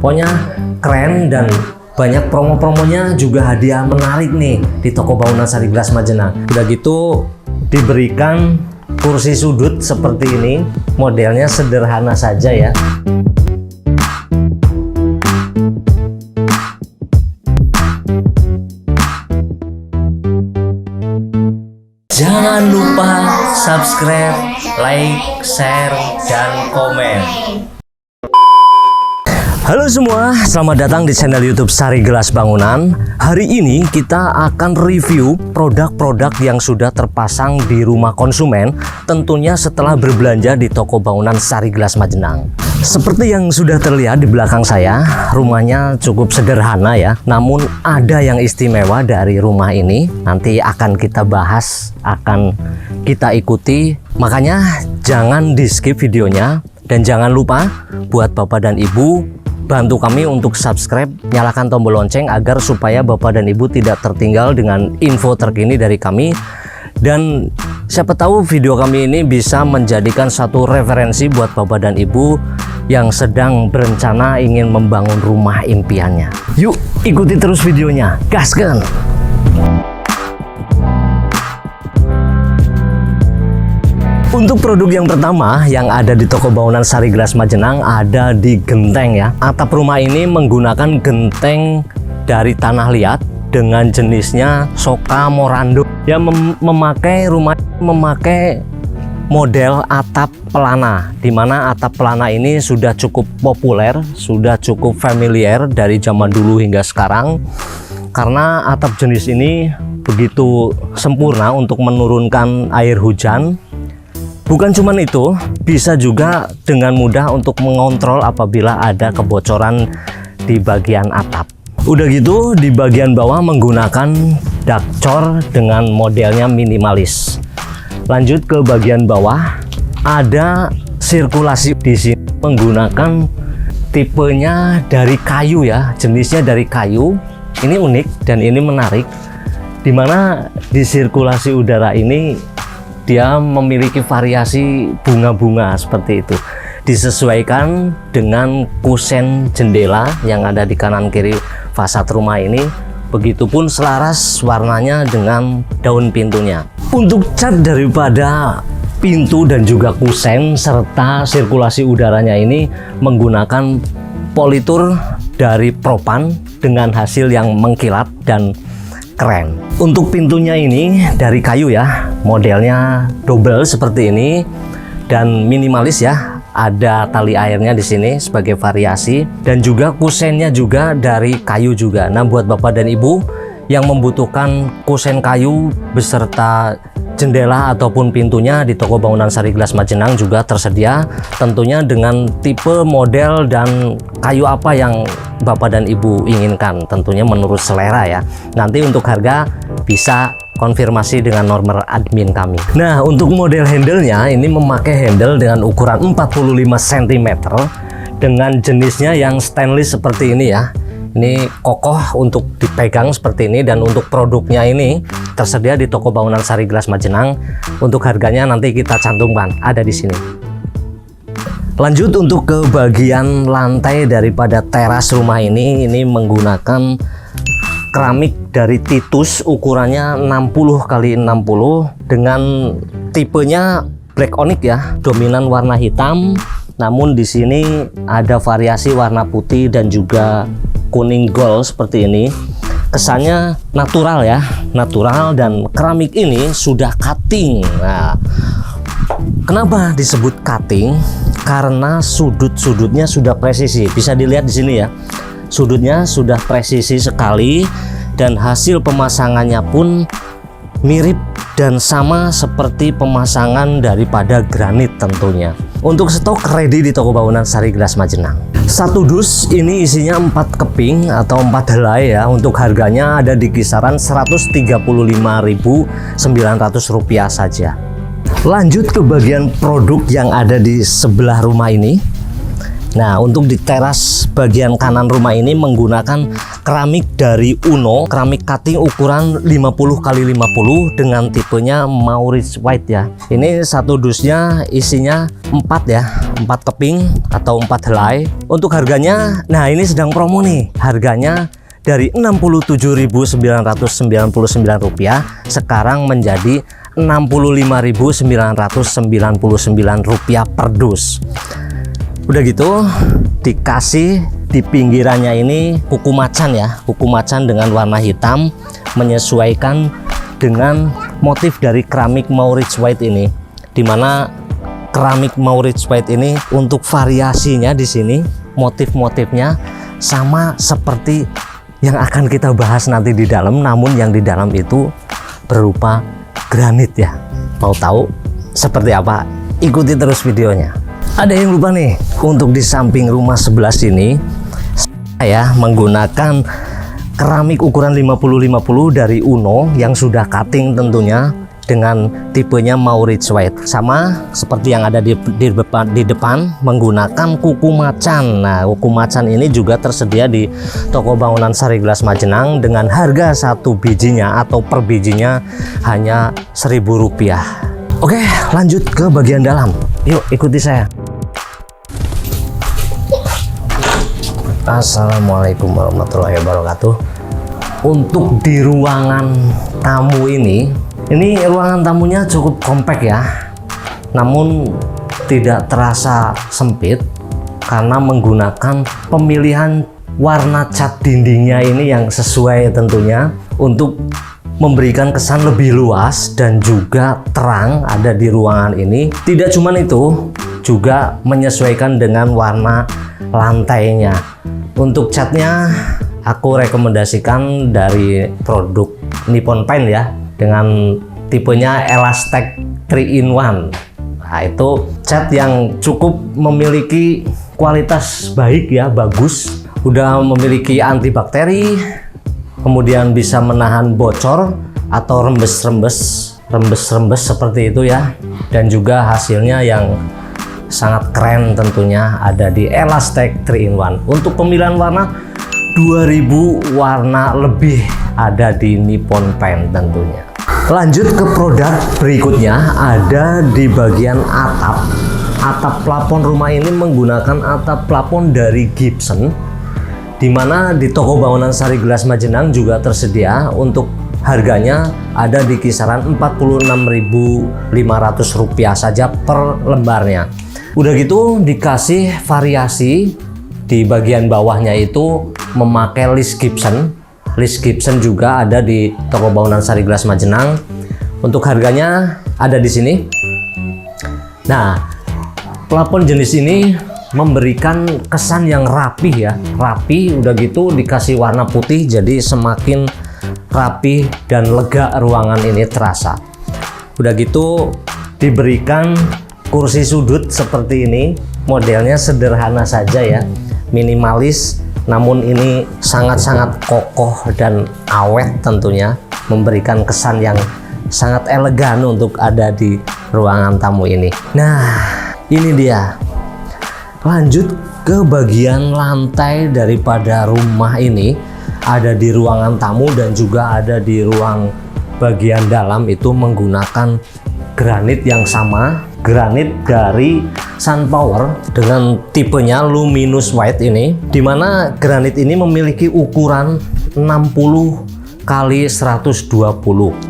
Pokoknya keren dan banyak promo-promonya, juga hadiah menarik nih di toko bangunan Sari Gelas Majenang. Udah gitu diberikan kursi sudut seperti ini, modelnya sederhana saja ya. Jangan lupa subscribe, like, share, dan komen. Halo semua, selamat datang di channel YouTube Sari Gelas Bangunan. Hari ini kita akan review produk-produk yang sudah terpasang di rumah konsumen, tentunya setelah berbelanja di toko bangunan Sari Gelas Majenang. Seperti yang sudah terlihat di belakang saya, rumahnya cukup sederhana ya, namun ada yang istimewa dari rumah ini. Nanti akan kita bahas, akan kita ikuti, makanya jangan di skip videonya. Dan jangan lupa buat Bapak dan Ibu, bantu kami untuk subscribe, nyalakan tombol lonceng agar supaya Bapak dan Ibu tidak tertinggal dengan info terkini dari kami. Dan siapa tahu video kami ini bisa menjadikan satu referensi buat Bapak dan Ibu yang sedang berencana ingin membangun rumah impiannya. Yuk ikuti terus videonya, gaskan! Untuk produk yang pertama yang ada di toko bangunan Sari Gelas Majenang ada di genteng ya. Atap rumah ini menggunakan genteng dari tanah liat dengan jenisnya Soka Morando yang memakai model atap pelana, di mana atap pelana ini sudah cukup populer, sudah cukup familiar dari zaman dulu hingga sekarang, karena atap jenis ini begitu sempurna untuk menurunkan air hujan. Bukan cuman itu, bisa juga dengan mudah untuk mengontrol apabila ada kebocoran di bagian atap. Udah gitu di bagian bawah menggunakan dakcor dengan modelnya minimalis. Lanjut ke bagian bawah, ada sirkulasi di sini menggunakan tipenya dari kayu ya, jenisnya dari kayu. Ini unik dan ini menarik, dimana di sirkulasi udara ini dia memiliki variasi bunga-bunga seperti itu, disesuaikan dengan kusen jendela yang ada di kanan kiri fasad rumah ini. Begitupun selaras warnanya dengan daun pintunya. Untuk cat daripada pintu dan juga kusen serta sirkulasi udaranya ini menggunakan politur dari propan dengan hasil yang mengkilat dan keren. Untuk pintunya ini dari kayu ya, modelnya double seperti ini dan minimalis ya. Ada tali airnya di sini sebagai variasi dan juga kusennya juga dari kayu juga. Nah, buat Bapak dan Ibu yang membutuhkan kusen kayu beserta jendela ataupun pintunya di toko bangunan Sari Gelas Majenang juga tersedia, tentunya dengan tipe, model, dan kayu apa yang Bapak dan Ibu inginkan, tentunya menurut selera ya. Nanti untuk harga bisa konfirmasi dengan nomor admin kami. Nah, untuk model handle-nya ini memakai handle dengan ukuran 45 cm dengan jenisnya yang stainless seperti ini ya. Ini kokoh untuk dipegang seperti ini, dan untuk produknya ini tersedia di toko bangunan Sari Gelas Majenang. Untuk harganya nanti kita cantumkan, ada di sini. Lanjut untuk ke bagian lantai daripada teras rumah ini menggunakan keramik dari Titus, ukurannya 60 x 60 dengan tipenya black onyx ya, dominan warna hitam. Namun di sini ada variasi warna putih dan juga kuning gold seperti ini. Kesannya natural ya, natural, dan keramik ini sudah cutting. Nah, kenapa disebut cutting? Karena sudut-sudutnya sudah presisi. Bisa dilihat di sini ya. Sudutnya sudah presisi sekali dan hasil pemasangannya pun mirip dan sama seperti pemasangan daripada granit tentunya. Untuk stok ready di toko bangunan Sari Gelas Majenang. Satu dus ini isinya 4 keping atau 4 helai ya. Untuk harganya ada di kisaran Rp135.900 saja. Lanjut ke bagian produk yang ada di sebelah rumah ini. Nah, untuk di teras bagian kanan rumah ini menggunakan keramik dari Uno, keramik cutting ukuran 50 x 50 dengan tipenya Maurits White ya. Ini satu dusnya isinya 4 ya, 4 keping atau 4 helai. Untuk harganya, nah ini sedang promo nih. Harganya dari Rp67.999 sekarang menjadi Rp65.999 per dus. Udah gitu dikasih di pinggirannya ini kuku macan ya, kuku macan dengan warna hitam menyesuaikan dengan motif dari keramik Maurits White ini, dimana keramik Maurits White ini untuk variasinya di sini motif-motifnya sama seperti yang akan kita bahas nanti di dalam, namun yang di dalam itu berupa granit ya. Mau tahu seperti apa? Ikuti terus videonya. Ada yang lupa nih, untuk di samping rumah sebelah sini saya menggunakan keramik ukuran 50-50 dari Uno yang sudah cutting tentunya dengan tipenya Maurits White, sama seperti yang ada di depan menggunakan kuku macan. Nah, kuku macan ini juga tersedia di toko bangunan Sari Gelas Majenang dengan harga satu bijinya atau per bijinya hanya Rp1.000. Oke, lanjut ke bagian dalam. Yuk ikuti saya. Assalamualaikum warahmatullahi wabarakatuh. Untuk di ruangan tamu ini ruangan tamunya cukup kompak ya, namun tidak terasa sempit karena menggunakan pemilihan warna cat dindingnya ini yang sesuai tentunya untuk memberikan kesan lebih luas dan juga terang ada di ruangan ini. Tidak cuman itu, juga menyesuaikan dengan warna lantainya. Untuk catnya aku rekomendasikan dari produk Nippon Paint ya, dengan tipenya Elastec 3-in-1. Nah, itu cat yang cukup memiliki kualitas baik ya, bagus. Udah memiliki antibakteri, kemudian bisa menahan bocor atau rembes-rembes seperti itu ya, dan juga hasilnya yang sangat keren tentunya ada di Elastec 3-in-1. Untuk pemilihan warna 2000 warna lebih ada di Nippon Paint tentunya. Lanjut ke produk berikutnya, ada di bagian atap. Atap plafon rumah ini menggunakan atap plafon dari Gibson, dimana di toko bangunan Sari Gelas Majenang juga tersedia. Untuk harganya ada di kisaran Rp46.500 saja per lembarnya. Udah gitu dikasih variasi di bagian bawahnya itu memakai list Gibson. List Gibson juga ada di toko bangunan Sari Gelas Majenang. Untuk harganya ada di sini. Nah, plafon jenis ini memberikan kesan yang rapih ya, rapi. Udah gitu dikasih warna putih, jadi semakin rapi dan lega ruangan ini terasa. Udah gitu diberikan kursi sudut seperti ini, modelnya sederhana saja ya, minimalis, namun ini sangat-sangat kokoh dan awet tentunya, memberikan kesan yang sangat elegan untuk ada di ruangan tamu ini. Nah, ini dia. Lanjut ke bagian lantai daripada rumah ini, ada di ruangan tamu dan juga ada di ruang bagian dalam itu menggunakan granit yang sama, granit dari Sunpower dengan tipenya Luminous White ini, dimana granit ini memiliki ukuran 60 x 120.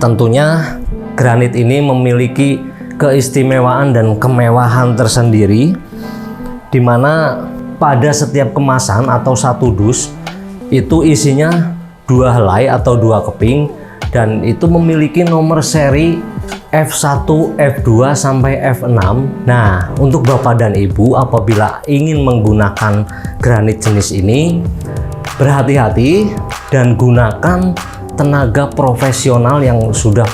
Tentunya granit ini memiliki keistimewaan dan kemewahan tersendiri, dimana pada setiap kemasan atau satu dus itu isinya 2 helai atau 2 keping, dan itu memiliki nomor seri F1, F2 sampai F6. Nah, untuk Bapak dan Ibu apabila ingin menggunakan granit jenis ini, berhati-hati dan gunakan tenaga profesional yang sudah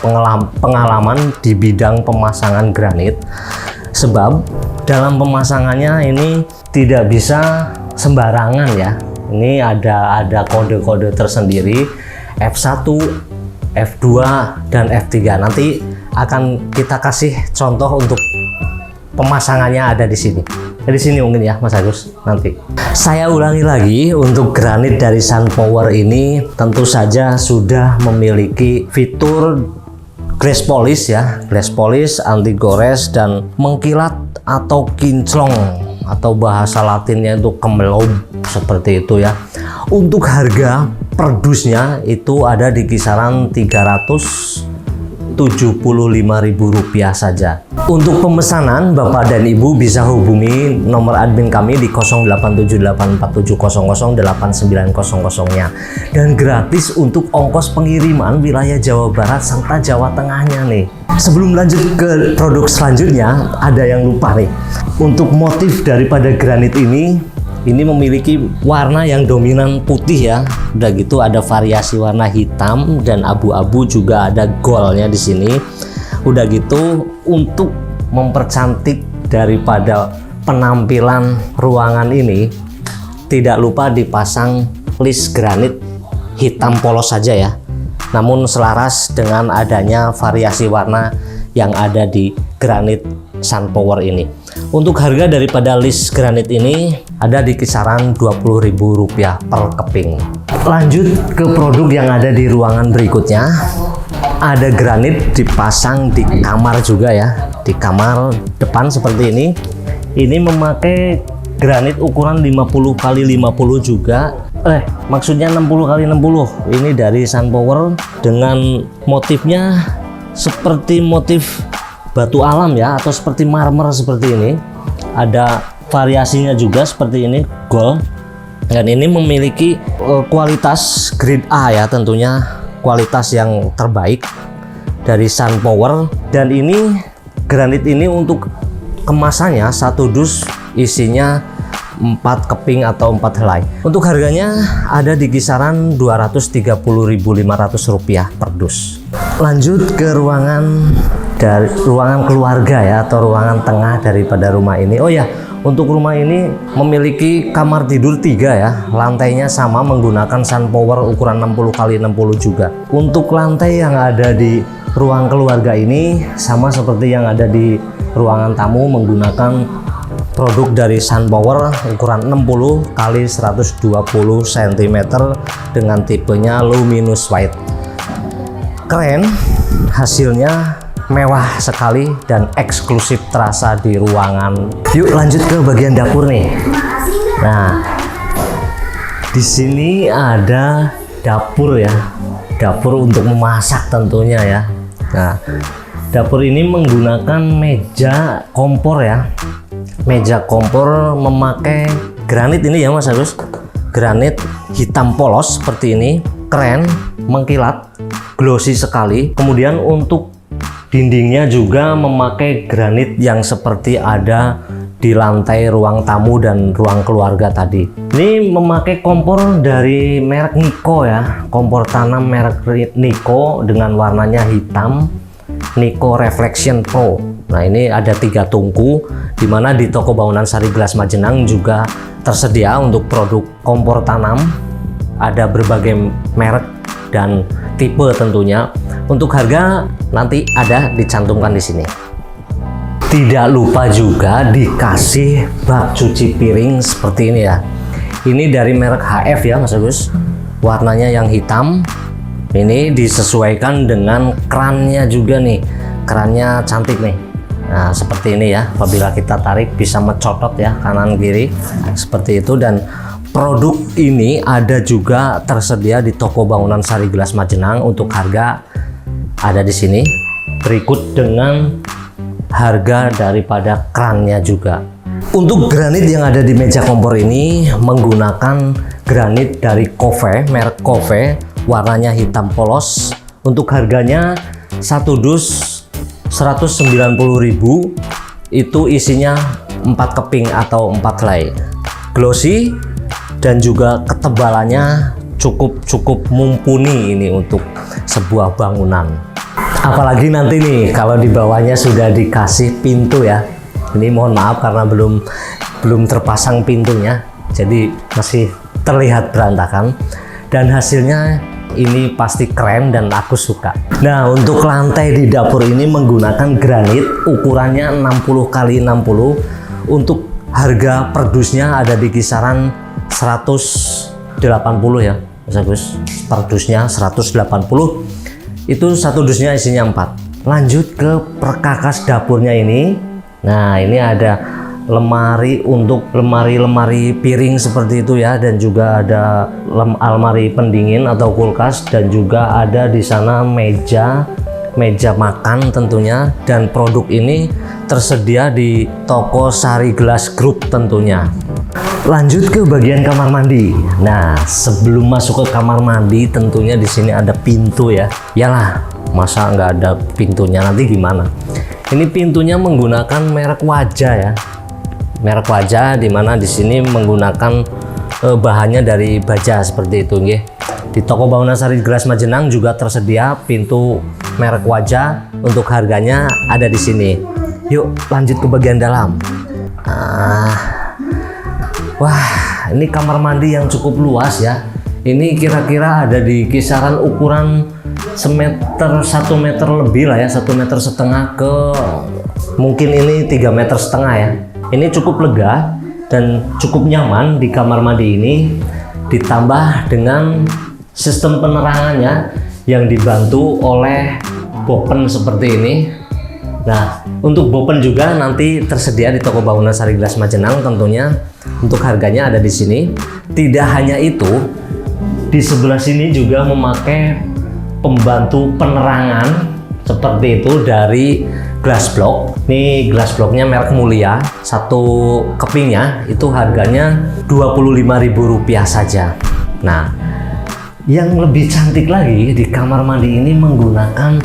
pengalaman di bidang pemasangan granit, sebab dalam pemasangannya ini tidak bisa sembarangan ya. Ini ada kode-kode tersendiri, F1, F2 dan F3. Nanti akan kita kasih contoh untuk pemasangannya ada di sini. Di sini mungkin ya Mas Agus nanti. Saya ulangi lagi, untuk granit dari Sunpower ini tentu saja sudah memiliki fitur glass polish ya, glass polish, anti gores, dan mengkilat atau kinclong, atau bahasa latinnya itu kemelob seperti itu ya. Untuk harga per dusnya itu ada di kisaran Rp375.000 saja. Untuk pemesanan, Bapak dan Ibu bisa hubungi nomor admin kami di 087847008900-nya, dan gratis untuk ongkos pengiriman wilayah Jawa Barat serta Jawa Tengahnya nih. Sebelum lanjut ke produk selanjutnya, ada yang lupa nih. Untuk motif daripada granit ini memiliki warna yang dominan putih ya. Udah gitu ada variasi warna hitam dan abu-abu, juga ada goldnya di sini. Udah gitu untuk mempercantik daripada penampilan ruangan ini, tidak lupa dipasang list granit hitam polos saja ya. Namun selaras dengan adanya variasi warna yang ada di granit Sunpower ini. Untuk harga daripada list granit ini ada di kisaran Rp20.000 per keping. Lanjut ke produk yang ada di ruangan berikutnya. Ada granit dipasang di kamar juga ya, di kamar depan seperti ini. Ini memakai granit ukuran 50x50 juga. Maksudnya 60x60. Ini dari Sunpower dengan motifnya seperti motif batu alam ya, atau seperti marmer seperti ini. Ada variasinya juga seperti ini, gold. Dan ini memiliki kualitas grade A ya, tentunya kualitas yang terbaik dari Sunpower. Dan ini granit ini untuk kemasannya satu dus isinya 4 keping atau 4 helai. Untuk harganya ada di kisaran Rp230.500 per dus. Lanjut ke ruangan keluarga ya, atau ruangan tengah daripada rumah ini. Oh ya, untuk rumah ini memiliki kamar tidur 3 ya. Lantainya sama menggunakan Sunpower ukuran 60x60 juga. Untuk lantai yang ada di ruang keluarga ini sama seperti yang ada di ruangan tamu, menggunakan produk dari Sunpower ukuran 60x120 cm dengan tipenya luminous white. Keren, hasilnya mewah sekali dan eksklusif terasa di ruangan. Yuk lanjut ke bagian dapur nih. Nah, di sini ada dapur ya, dapur untuk memasak tentunya ya. Nah, dapur ini menggunakan meja kompor ya. Meja kompor memakai granit ini ya Mas Agus, granit hitam polos seperti ini, keren, mengkilat, glossy sekali. Kemudian untuk dindingnya juga memakai granit yang seperti ada di lantai ruang tamu dan ruang keluarga tadi. Ini memakai kompor dari merek Nico ya, kompor tanam merek Nico dengan warnanya hitam, Nico Reflection Pro. Nah, ini ada 3 tungku, dimana di toko bangunan Sari Gelas Majenang juga tersedia untuk produk kompor tanam. Ada berbagai merek dan tipe tentunya. Untuk harga nanti ada dicantumkan di sini. Tidak lupa juga dikasih bak cuci piring seperti ini ya. Ini dari merek HF ya Mas Agus. Warnanya yang hitam. Ini disesuaikan dengan kerannya juga nih. Kerannya cantik nih. Nah, seperti ini ya. Apabila kita tarik bisa mencotot ya kanan kiri seperti itu. Dan produk ini ada juga tersedia di toko bangunan Sari Gelas Majenang. Untuk harga ada di sini. Berikut dengan harga daripada kerannya juga. Untuk granit yang ada di meja kompor ini menggunakan granit dari Kove, merek Kove, warnanya hitam polos. Untuk harganya satu dus 190.000, itu isinya 4 keping atau 4 helai. Glossy dan juga ketebalannya cukup mumpuni ini untuk sebuah bangunan. Apalagi nanti nih kalau di bawahnya sudah dikasih pintu ya. Ini mohon maaf karena belum terpasang pintunya, jadi masih terlihat berantakan. Dan hasilnya ini pasti keren dan aku suka. Nah, untuk lantai di dapur ini menggunakan granit ukurannya 60x60. Untuk harga per dusnya ada di kisaran 180 ya Mas Agus. Per dusnya 180. Itu satu dusnya isinya 4. Lanjut ke perkakas dapurnya ini. Nah, ini ada lemari untuk lemari piring seperti itu ya, dan juga ada almari pendingin atau kulkas, dan juga ada di sana meja makan tentunya. Dan produk ini tersedia di toko Sari Glass Group tentunya. Lanjut ke bagian kamar mandi. Nah, sebelum masuk ke kamar mandi tentunya di sini ada pintu ya. Yalah, masa nggak ada pintunya, nanti gimana? Ini pintunya menggunakan merek Wajah ya. Merek Wajah, dimana di sini menggunakan bahannya dari baja seperti itu nggih. Di toko bangunan Sari Glass Majenang juga tersedia pintu merek Wajah. Untuk harganya ada di sini. Yuk lanjut ke bagian dalam. Wah, ini kamar mandi yang cukup luas ya. Ini kira-kira ada di kisaran ukuran 1 meter lebih lah ya, 1,5 meter ke mungkin ini 3,5 meter ya. Ini cukup lega dan cukup nyaman di kamar mandi ini, ditambah dengan sistem penerangannya yang dibantu oleh bopen seperti ini. Nah, untuk bopen juga nanti tersedia di toko bangunan Sari Glass Majenang tentunya. Untuk harganya ada di sini. Tidak hanya itu, di sebelah sini juga memakai pembantu penerangan seperti itu dari glass block. Ini glass blocknya merek Mulia. Satu kepingnya itu harganya Rp25.000 saja. Nah, yang lebih cantik lagi di kamar mandi ini menggunakan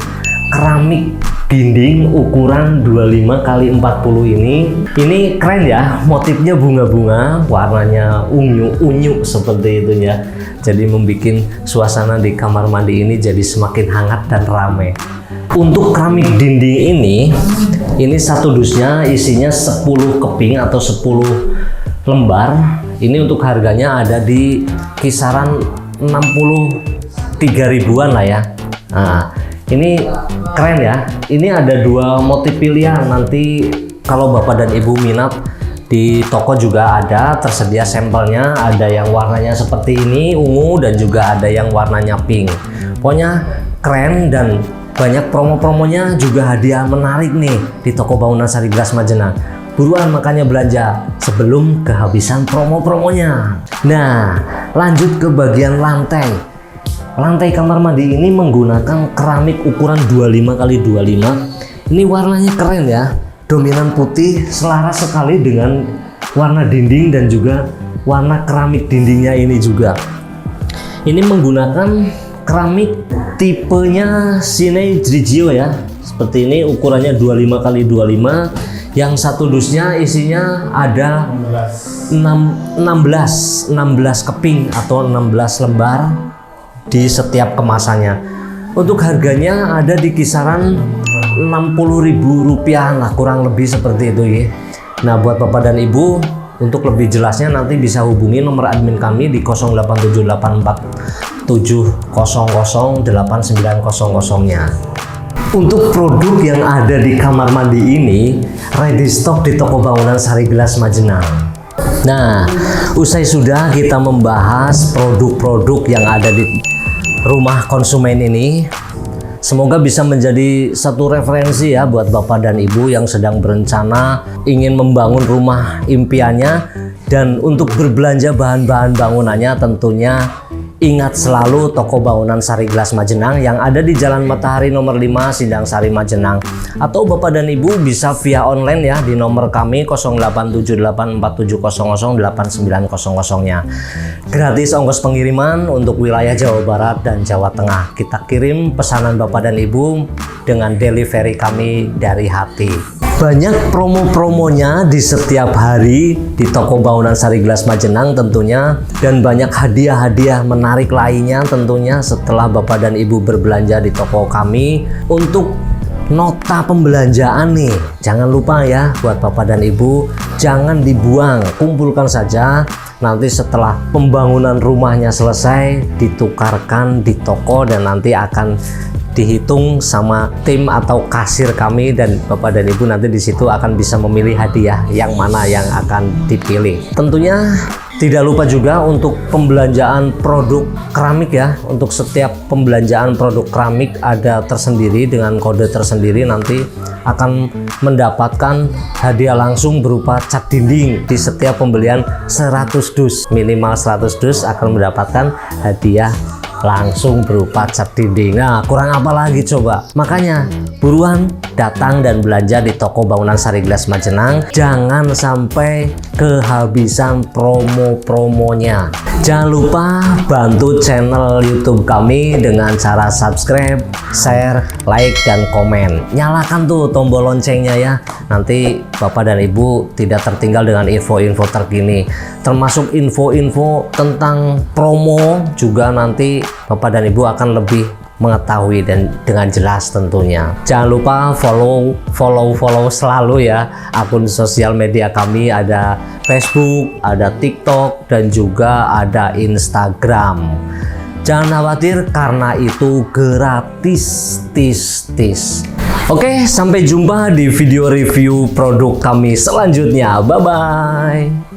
keramik dinding ukuran 25 x 40 ini. Ini keren ya, motifnya bunga-bunga, warnanya unyu seperti itu ya. Jadi membuat suasana di kamar mandi ini jadi semakin hangat dan ramai. Untuk keramik dinding ini satu dusnya isinya 10 keping atau 10 lembar. Ini untuk harganya ada di kisaran 63.000-an lah ya. Nah, ini keren ya. Ini ada 2 motif pilihan. Nanti kalau Bapak dan Ibu minat, di toko juga ada tersedia sampelnya. Ada yang warnanya seperti ini, ungu, dan juga ada yang warnanya pink. Pokoknya keren dan banyak promo-promonya, juga hadiah menarik nih di toko bangunan Sari Glass Majenang. Buruan makanya belanja sebelum kehabisan promo-promonya. Nah, lanjut ke bagian lantai. Lantai kamar mandi ini menggunakan keramik ukuran 25 x 25. Ini warnanya keren ya, dominan putih, selaras sekali dengan warna dinding dan juga warna keramik dindingnya ini juga. Ini menggunakan keramik tipenya Cine Grigio ya. Seperti ini, ukurannya 25 x 25. Yang satu dusnya isinya ada 16 keping atau 16 lembar di setiap kemasannya. Untuk harganya ada di kisaran Rp60.000 lah, kurang lebih seperti itu ya. Nah, buat Bapak dan Ibu, untuk lebih jelasnya nanti bisa hubungi nomor admin kami di 087847008900-nya. Untuk produk yang ada di kamar mandi ini ready stock di toko bangunan Sari Glass Majenang. Nah, usai sudah kita membahas produk-produk yang ada di rumah konsumen ini, semoga bisa menjadi satu referensi ya buat Bapak dan Ibu yang sedang berencana ingin membangun rumah impiannya. Dan untuk berbelanja bahan-bahan bangunannya tentunya ingat selalu toko bangunan Sari Glass Majenang yang ada di Jalan Matahari nomor 5 Sindang Sari Majenang. Atau Bapak dan Ibu bisa via online ya di nomor kami 087847008900-nya. Gratis ongkos pengiriman untuk wilayah Jawa Barat dan Jawa Tengah. Kita kirim pesanan Bapak dan Ibu dengan delivery kami dari hati. Banyak promo-promonya di setiap hari di toko bangunan Sari Glass Majenang tentunya, dan banyak hadiah-hadiah menarik lainnya tentunya setelah Bapak dan Ibu berbelanja di toko kami. Untuk nota pembelanjaan nih, jangan lupa ya buat Bapak dan Ibu, jangan dibuang, kumpulkan saja. Nanti setelah pembangunan rumahnya selesai ditukarkan di toko dan nanti akan dihitung sama tim atau kasir kami, dan Bapak dan Ibu nanti di situ akan bisa memilih hadiah yang mana yang akan dipilih. Tentunya tidak lupa juga untuk pembelanjaan produk keramik ya. Untuk setiap pembelanjaan produk keramik ada tersendiri dengan kode tersendiri, nanti akan mendapatkan hadiah langsung berupa cat dinding. Di setiap pembelian 100 dus, minimal 100 dus akan mendapatkan hadiah langsung berupa cat dinding. Nah, kurang apa lagi coba? Makanya buruan datang dan belanja di toko bangunan Sari Glass Majenang. Jangan sampai kehabisan promo-promonya. Jangan lupa bantu channel YouTube kami dengan cara subscribe, share, like, dan komen. Nyalakan tuh tombol loncengnya ya. Nanti Bapak dan Ibu tidak tertinggal dengan info-info terkini, termasuk info-info tentang promo juga. Nanti Bapak dan Ibu akan lebih mengetahui dan dengan jelas tentunya. Jangan lupa follow selalu ya akun sosial media kami. Ada Facebook, ada TikTok, dan juga ada Instagram. Jangan khawatir karena itu gratis. Oke, sampai jumpa di video review produk kami selanjutnya. Bye bye.